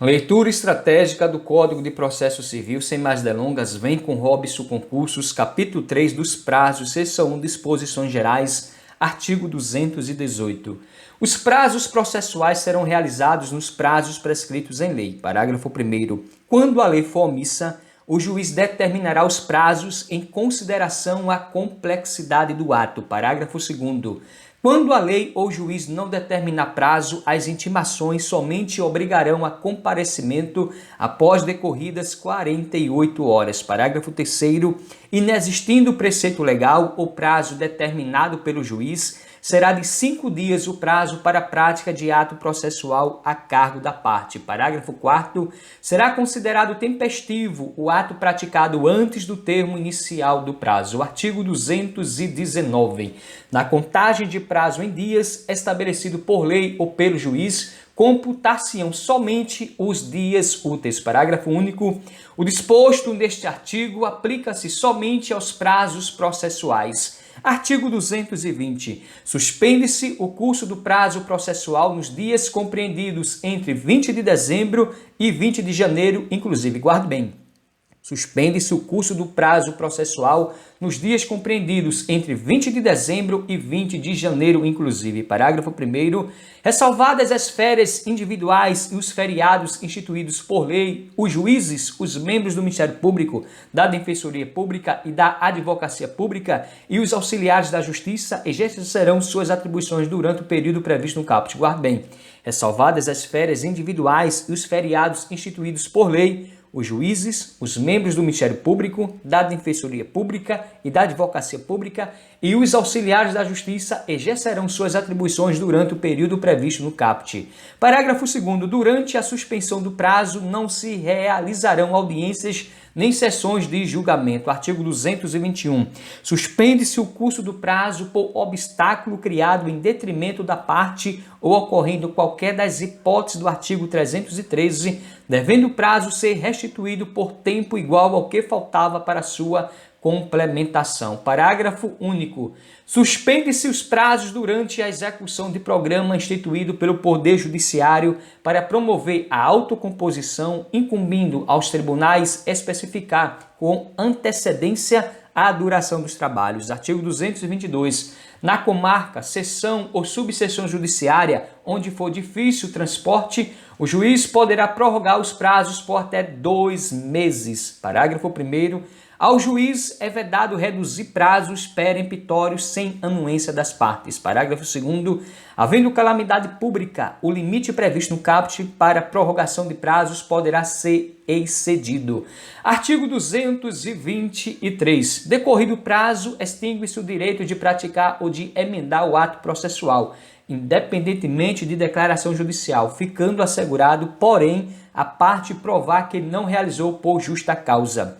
Leitura estratégica do Código de Processo Civil, sem mais delongas, vem com Robson Concursos, capítulo 3 dos prazos, seção 1, disposições gerais, artigo 218. Os prazos processuais serão realizados nos prazos prescritos em lei. Parágrafo 1º. Quando a lei for omissa, o juiz determinará os prazos em consideração à complexidade do ato. Parágrafo 2º. Quando a lei ou juiz não determinar prazo, as intimações somente obrigarão a comparecimento após decorridas 48 horas. Parágrafo 3º. Inexistindo preceito legal ou prazo determinado pelo juiz, será de 5 dias o prazo para a prática de ato processual a cargo da parte. Parágrafo 4º. Será considerado tempestivo o ato praticado antes do termo inicial do prazo. Artigo 219. Na contagem de prazo em dias, estabelecido por lei ou pelo juiz, computar-se-ão somente os dias úteis. Parágrafo único. O disposto neste artigo aplica-se somente aos prazos processuais. Artigo 220. Suspende-se o curso do prazo processual nos dias compreendidos entre 20 de dezembro e 20 de janeiro, inclusive. Guarde bem. Suspende-se o curso do prazo processual nos dias compreendidos entre 20 de dezembro e 20 de janeiro, inclusive. Parágrafo 1º. Ressalvadas as férias individuais e os feriados instituídos por lei, os juízes, os membros do Ministério Público, da Defensoria Pública e da Advocacia Pública e os auxiliares da Justiça exercerão suas atribuições durante o período previsto no caput. Guarde bem. Ressalvadas as férias individuais e os feriados instituídos por lei, os juízes, os membros do Ministério Público, da Defensoria Pública e da Advocacia Pública e os auxiliares da Justiça exercerão suas atribuições durante o período previsto no caput. Parágrafo 2º. Durante a suspensão do prazo não se realizarão audiências nem sessões de julgamento. Artigo 221. Suspende-se o curso do prazo por obstáculo criado em detrimento da parte ou ocorrendo qualquer das hipóteses do artigo 313, devendo o prazo ser restituído por tempo igual ao que faltava para sua complementação. Parágrafo único. Suspende-se os prazos durante a execução de programa instituído pelo Poder Judiciário para promover a autocomposição, incumbindo aos tribunais especificar com antecedência a duração dos trabalhos. Artigo 222. Na comarca, seção ou subseção judiciária, onde for difícil o transporte, o juiz poderá prorrogar os prazos por até 2 meses. Parágrafo 1º. Ao juiz é vedado reduzir prazos peremptórios sem anuência das partes. Parágrafo 2º. Havendo calamidade pública, o limite previsto no caput para prorrogação de prazos poderá ser excedido. Artigo 223. Decorrido o prazo, extingue-se o direito de praticar ou de emendar o ato processual, independentemente de declaração judicial, ficando assegurado, porém, a parte provar que não realizou por justa causa.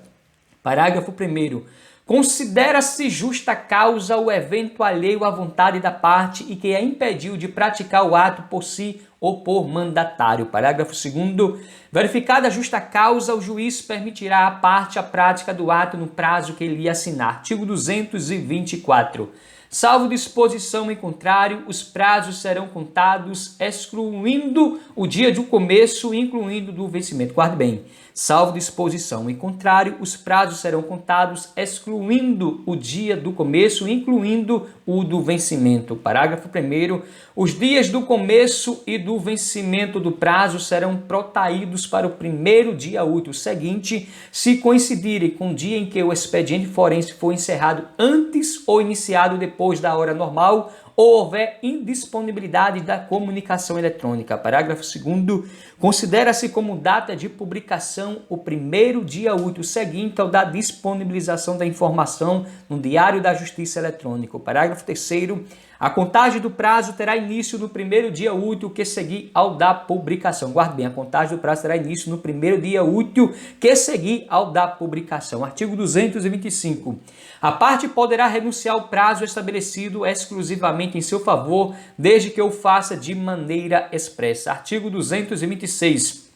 Parágrafo 1º. Considera-se justa causa o evento alheio à vontade da parte e que a impediu de praticar o ato por si ou por mandatário. Parágrafo 2º. Verificada a justa causa, o juiz permitirá à parte a prática do ato no prazo que lhe assinar. Artigo 224. Salvo disposição em contrário, os prazos serão contados excluindo o dia do começo e incluindo do vencimento. Guarde bem. Salvo disposição em contrário, os prazos serão contados excluindo o dia do começo e incluindo o do vencimento. Parágrafo 1º. Os dias do começo e do vencimento do prazo serão protraídos para o primeiro dia útil seguinte, se coincidirem com o dia em que o expediente forense for encerrado antes ou iniciado depois da hora normal ou houver indisponibilidade da comunicação eletrônica. Parágrafo 2º. Considera-se como data de publicação o primeiro dia útil seguinte ao da disponibilização da informação no Diário da Justiça Eletrônico. Parágrafo 3º. A contagem do prazo terá início no primeiro dia útil que seguir ao da publicação. Guarde bem, a contagem do prazo terá início no primeiro dia útil que seguir ao da publicação. Artigo 225. A parte poderá renunciar ao prazo estabelecido exclusivamente em seu favor, desde que o faça de maneira expressa. Artigo 226.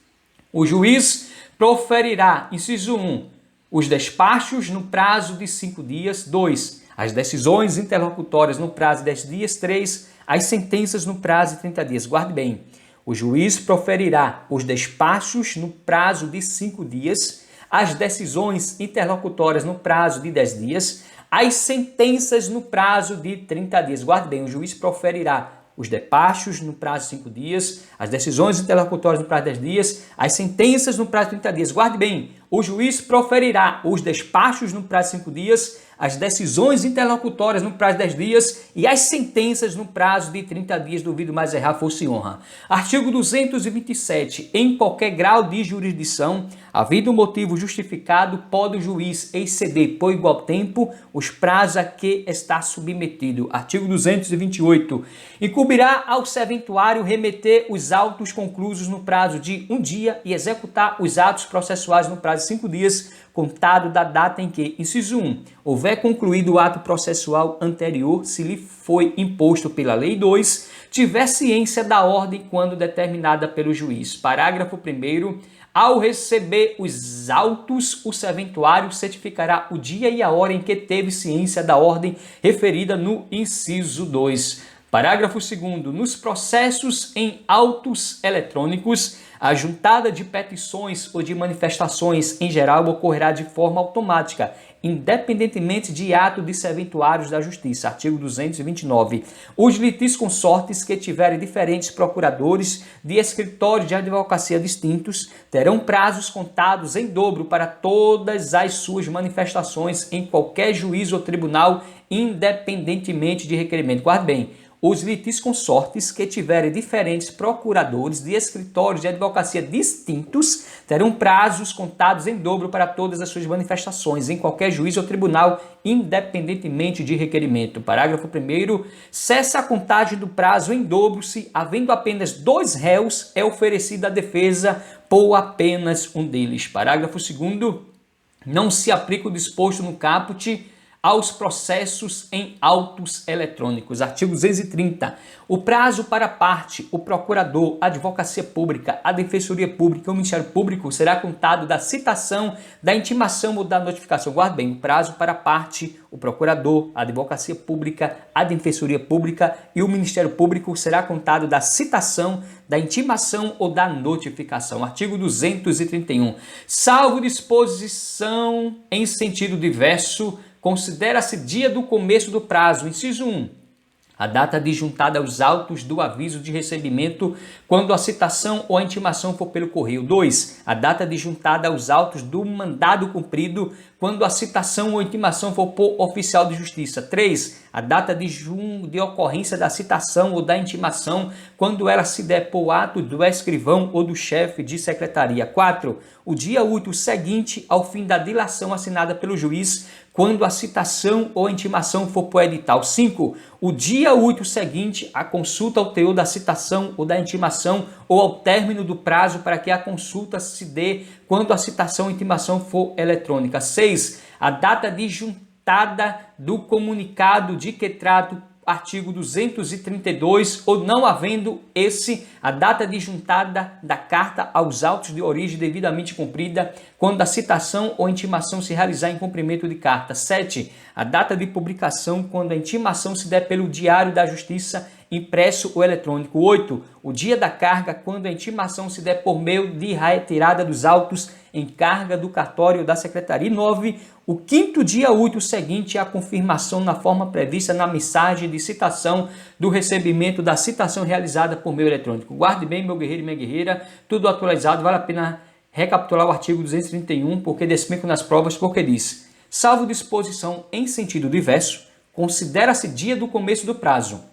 O juiz proferirá, inciso 1, os despachos no prazo de 5 dias. 2. As decisões interlocutórias no prazo de 10 dias. 3. As sentenças no prazo de 30 dias. Guarde bem. O juiz proferirá os despachos no prazo de 5 dias, as decisões interlocutórias no prazo de 10 dias, as sentenças no prazo de 30 dias. Guarde bem, o juiz proferirá os despachos no prazo de 5 dias, as decisões interlocutórias no prazo de 10 dias, as sentenças no prazo de 30 dias. Guarde bem, o juiz proferirá os despachos no prazo de 5 dias, as decisões interlocutórias no prazo de 10 dias e as sentenças no prazo de 30 dias, duvido mais errar, fosse honra. Artigo 227. Em qualquer grau de jurisdição, havido motivo justificado, pode o juiz exceder por igual tempo os prazos a que está submetido. Artigo 228. Incumbirá ao serventuário remeter os autos conclusos no prazo de 1 dia e executar os atos processuais no prazo de 5 dias, contado da data em que, inciso 1, houver concluído o ato processual anterior, se lhe foi imposto pela lei. 2, tiver ciência da ordem quando determinada pelo juiz. Parágrafo 1º. Ao receber os autos, o serventuário certificará o dia e a hora em que teve ciência da ordem referida no inciso 2. Parágrafo 2º. Nos processos em autos eletrônicos, a juntada de petições ou de manifestações em geral ocorrerá de forma automática, independentemente de ato de serventuários da Justiça. Artigo 229. Os litisconsortes que tiverem diferentes procuradores de escritórios de advocacia distintos terão prazos contados em dobro para todas as suas manifestações em qualquer juízo ou tribunal, independentemente de requerimento. Guarde bem. Os litisconsortes que tiverem diferentes procuradores de escritórios de advocacia distintos terão prazos contados em dobro para todas as suas manifestações em qualquer juízo ou tribunal, independentemente de requerimento. Parágrafo 1º. Cessa a contagem do prazo em dobro se, havendo apenas 2 réus, é oferecida a defesa por apenas um deles. Parágrafo 2º. Não se aplica o disposto no caput aos processos em autos eletrônicos. Artigo 230. O prazo para a parte, o procurador, a advocacia pública, a defensoria pública ou o Ministério Público será contado da citação, da intimação ou da notificação. Guarde bem, o prazo para a parte, o procurador, a advocacia pública, a defensoria pública e o Ministério Público será contado da citação, da intimação ou da notificação. Artigo 231. Salvo disposição em sentido diverso, considera-se dia do começo do prazo, inciso 1, a data de juntada aos autos do aviso de recebimento quando a citação ou a intimação for pelo correio. 2, a data de juntada aos autos do mandado cumprido quando a citação ou intimação for por oficial de justiça. 3, a data de ocorrência da citação ou da intimação quando ela se der por ato do escrivão ou do chefe de secretaria. 4, o dia útil seguinte ao fim da dilação assinada pelo juiz quando a citação ou a intimação for por edital. 5, o dia útil seguinte à consulta ao teor da citação ou da intimação ou ao término do prazo para que a consulta se dê quando a citação ou intimação for eletrônica. 6, a data de juntada do comunicado de que trata artigo 232 ou não havendo esse, a data de juntada da carta aos autos de origem devidamente cumprida quando a citação ou intimação se realizar em cumprimento de carta. 7, a data de publicação quando a intimação se der pelo Diário da Justiça impresso ou eletrônico. 8, o dia da carga quando a intimação se der por meio de retirada dos autos em carga do cartório da secretaria. 9, o 5º dia útil seguinte à confirmação na forma prevista na mensagem de citação do recebimento da citação realizada por meio eletrônico. Guarde bem, meu guerreiro e minha guerreira, tudo atualizado. Vale a pena recapitular o artigo 231, porque despenco nas provas, porque diz: salvo disposição em sentido diverso, considera-se dia do começo do prazo.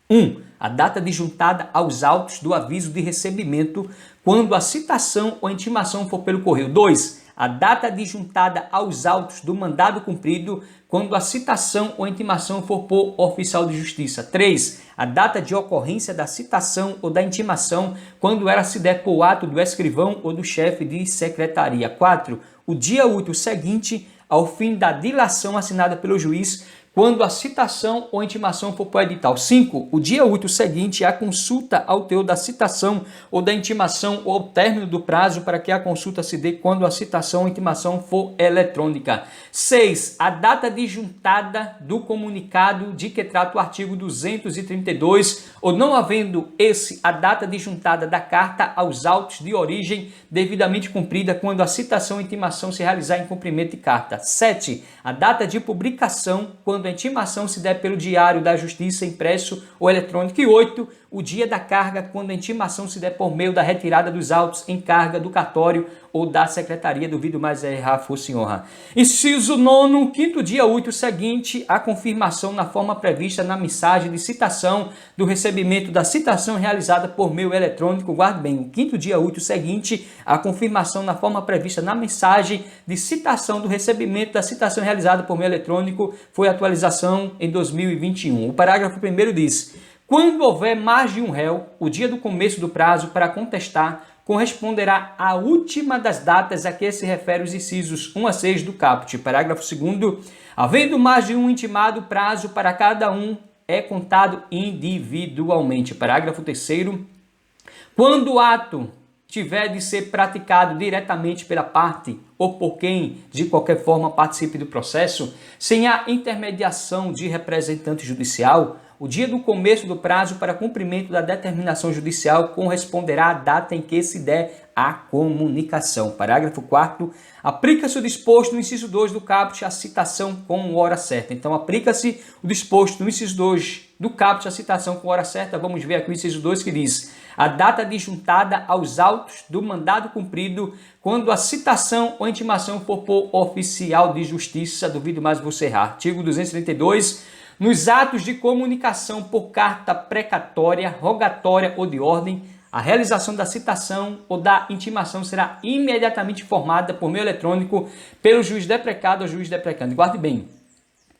1, a data de juntada aos autos do aviso de recebimento quando a citação ou intimação for pelo correio. 2, a data de juntada aos autos do mandado cumprido quando a citação ou intimação for por oficial de justiça. 3, a data de ocorrência da citação ou da intimação quando ela se der por ato do escrivão ou do chefe de secretaria. 4, o dia útil seguinte ao fim da dilação assinada pelo juiz quando a citação ou intimação for por edital. 5. O dia útil seguinte à consulta ao teor da citação ou da intimação ou ao término do prazo para que a consulta se dê quando a citação ou intimação for eletrônica. 6. A data de juntada do comunicado de que trata o artigo 232 ou não havendo esse a data de juntada da carta aos autos de origem devidamente cumprida quando a citação ou intimação se realizar em cumprimento de carta. 7. A data de publicação quando a intimação se der pelo Diário da Justiça impresso ou eletrônico. E 8. O dia da carga quando a intimação se der por meio da retirada dos autos em carga do cartório ou da secretaria, duvido mais errar, fosse honra. Inciso 9, quinto dia útil seguinte à confirmação na forma prevista na mensagem de citação do recebimento da citação realizada por meio eletrônico. Guarde bem, o quinto dia útil seguinte à confirmação na forma prevista na mensagem de citação do recebimento da citação realizada por meio eletrônico foi a atualização em 2021. O parágrafo 1º diz: quando houver mais de um réu, o dia do começo do prazo para contestar corresponderá à última das datas a que se refere os incisos 1 a 6 do caput. Parágrafo 2º. Havendo mais de um intimado, prazo para cada um é contado individualmente. Parágrafo 3º. Quando o ato tiver de ser praticado diretamente pela parte ou por quem de qualquer forma participe do processo, sem a intermediação de representante judicial, o dia do começo do prazo para cumprimento da determinação judicial corresponderá à data em que se der a comunicação. Parágrafo 4º. Aplica-se o disposto no inciso 2 do caput à citação com hora certa. Então, aplica-se o disposto no inciso 2 do caput à citação com hora certa. Vamos ver aqui o inciso 2 que diz: a data de juntada aos autos do mandado cumprido quando a citação ou intimação for por oficial de justiça. Duvido mais você errar. Artigo 232. Nos atos de comunicação por carta precatória, rogatória ou de ordem, a realização da citação ou da intimação será imediatamente informada por meio eletrônico pelo juiz deprecado ou juiz deprecante. Guarde bem,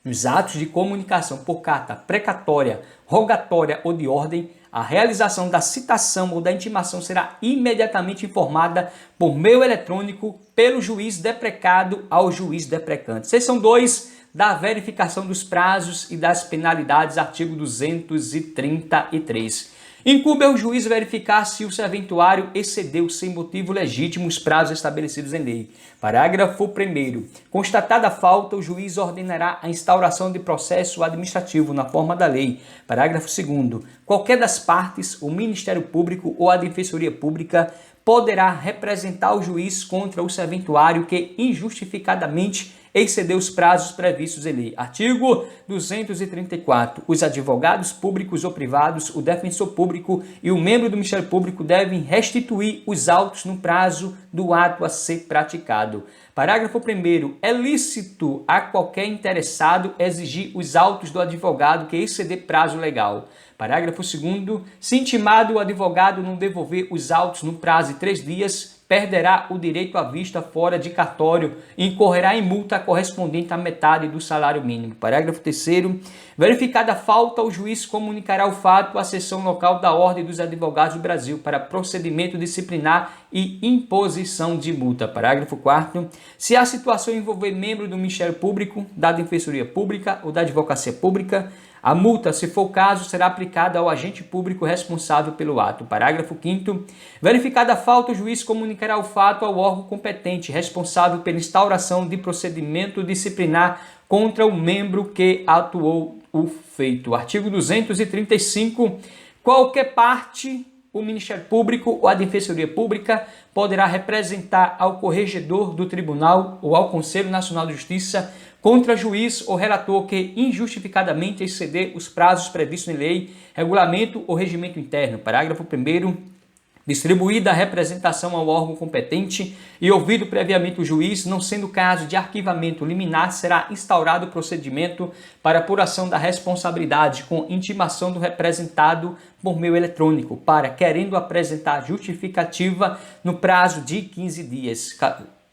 nos atos de comunicação por carta precatória, rogatória ou de ordem, a realização da citação ou da intimação será imediatamente informada por meio eletrônico pelo juiz deprecado ao juiz deprecante. Seção 2 da verificação dos prazos e das penalidades, artigo 233. Incumbe ao juiz verificar se o serventuário excedeu sem motivo legítimo os prazos estabelecidos em lei. Parágrafo 1º. Constatada a falta, o juiz ordenará a instauração de processo administrativo na forma da lei. Parágrafo 2º. Qualquer das partes, o Ministério Público ou a Defensoria Pública, poderá representar o juiz contra o serventuário que injustificadamente exceder os prazos previstos em lei. Artigo 234. Os advogados públicos ou privados, o defensor público e o membro do Ministério Público devem restituir os autos no prazo do ato a ser praticado. Parágrafo 1º. É lícito a qualquer interessado exigir os autos do advogado que exceder prazo legal. Parágrafo 2º. Se intimado o advogado não devolver os autos no prazo de 3 dias, perderá o direito à vista fora de cartório e incorrerá em multa correspondente à metade do salário mínimo. Parágrafo 3º. Verificada a falta, o juiz comunicará o fato à seção local da Ordem dos Advogados do Brasil para procedimento disciplinar e imposição de multa. Parágrafo 4º. Se a situação envolver membro do Ministério Público, da Defensoria Pública ou da Advocacia Pública, a multa, se for o caso, será aplicada ao agente público responsável pelo ato. Parágrafo 5º. Verificada a falta, o juiz comunicará o fato ao órgão competente responsável pela instauração de procedimento disciplinar contra o membro que atuou o feito. Artigo 235. Qualquer parte, o Ministério Público ou a Defensoria Pública poderá representar ao corregedor do tribunal ou ao Conselho Nacional de Justiça contra juiz ou relator que injustificadamente exceder os prazos previstos em lei, regulamento ou regimento interno. Parágrafo 1º. Distribuída a representação ao órgão competente e ouvido previamente o juiz, não sendo caso de arquivamento liminar, será instaurado o procedimento para apuração da responsabilidade com intimação do representado por meio eletrônico, para, querendo apresentar justificativa no prazo de 15 dias.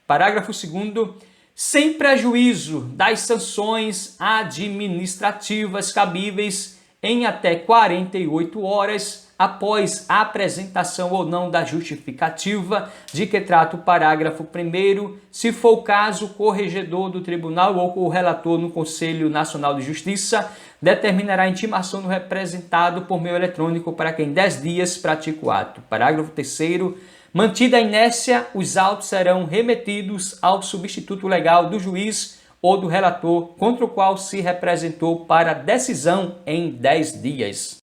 Parágrafo 2º. Sem prejuízo das sanções administrativas cabíveis em até 48 horas, após a apresentação ou não da justificativa de que trata o parágrafo 1º, se for o caso, o corregedor do tribunal ou o relator no Conselho Nacional de Justiça determinará a intimação do representado por meio eletrônico para que em 10 dias pratique o ato. Parágrafo 3º. Mantida a inércia, os autos serão remetidos ao substituto legal do juiz ou do relator contra o qual se representou para decisão em 10 dias.